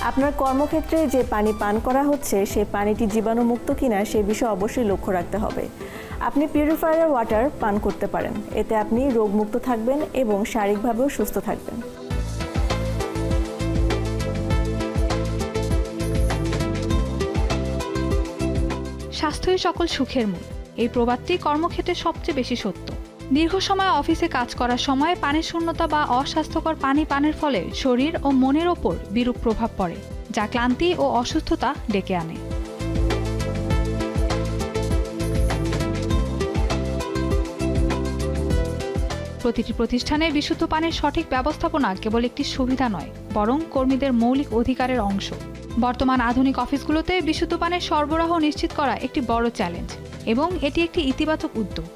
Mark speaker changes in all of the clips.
Speaker 1: আপনার কর্মক্ষেত্রে যে পানি পান করা হচ্ছে সেই পানিটি জীবাণুমুক্ত কিনা সে বিষয়ে অবশ্যই লক্ষ্য রাখতে হবে। আপনি পিউরিফায়ার ওয়াটার পান করতে পারেন, এতে আপনি রোগমুক্ত থাকবেন এবং শারীরিকভাবেও সুস্থ থাকবেন।
Speaker 2: স্বাস্থ্যই সকল সুখের মূল, এই প্রবাদটি কর্মক্ষেত্রে সবচেয়ে বেশি সত্য। দীর্ঘ সময় অফিসে কাজ করার সময় পানির শূন্যতা বা অস্বাস্থ্যকর পানি পানের ফলে শরীর ও মনের ওপর বিরূপ প্রভাব পড়ে, যা ক্লান্তি ও অসুস্থতা ডেকে আনে। প্রতিটি প্রতিষ্ঠানে বিশুদ্ধ পানির সঠিক ব্যবস্থাপনা কেবল একটি সুবিধা নয়, বরং কর্মীদের মৌলিক অধিকারের অংশ। বর্তমান আধুনিক অফিসগুলোতে বিশুদ্ধ পানির সরবরাহ নিশ্চিত করা একটি বড় চ্যালেঞ্জ, এবং এটি একটি ইতিবাচক উদ্যোগ।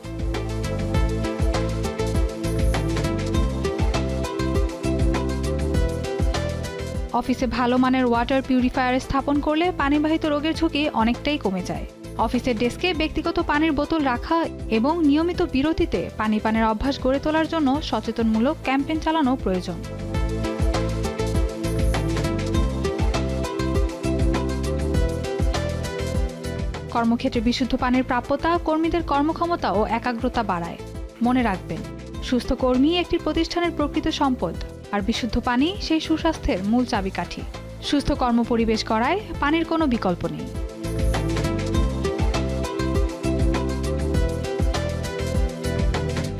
Speaker 2: অফিসে ভালো মানের ওয়াটার পিউরিফায়ার স্থাপন করলে পানিবাহিত রোগের ঝুঁকি অনেকটাই কমে যায়। অফিসের ডেস্কে ব্যক্তিগত পানির বোতল রাখা এবং নিয়মিত বিরতিতে পানি পানের অভ্যাস গড়ে তোলার জন্য সচেতনমূলক ক্যাম্পেইন চালানো প্রয়োজন। কর্মক্ষেত্রে বিশুদ্ধ পানির প্রাপ্যতা কর্মীদের কর্মক্ষমতা ও একাগ্রতা বাড়ায়। মনে রাখবেন, সুস্থ কর্মী একটি প্রতিষ্ঠানের প্রকৃত সম্পদ, আর বিশুদ্ধ পানি সেই সুস্বাস্থ্যের মূল চাবিকাঠি। সুস্থ কর্মপরিবেশ গড়ায় পানির কোনো বিকল্প নেই।